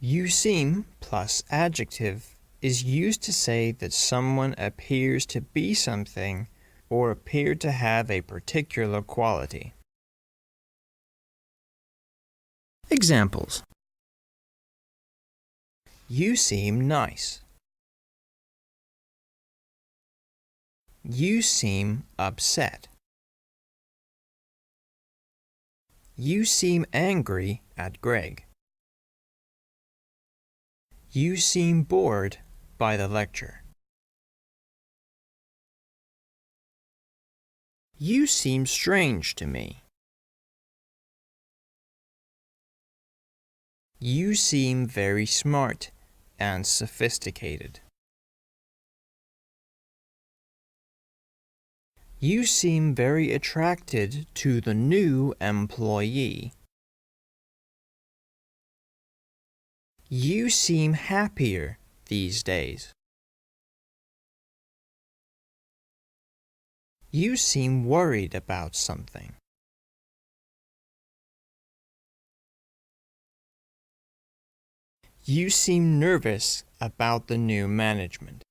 You seem plus adjective is used to say that someone appears to be something or appear to have a particular quality. Examples: You seem nice. You seem upset. You seem angry at Greg. You seem bored by the lecture. You seem strange to me. You seem very smart and sophisticated. You seem very attracted to the new employee. You seem happier these days. You seem worried about something. You seem nervous about the new management.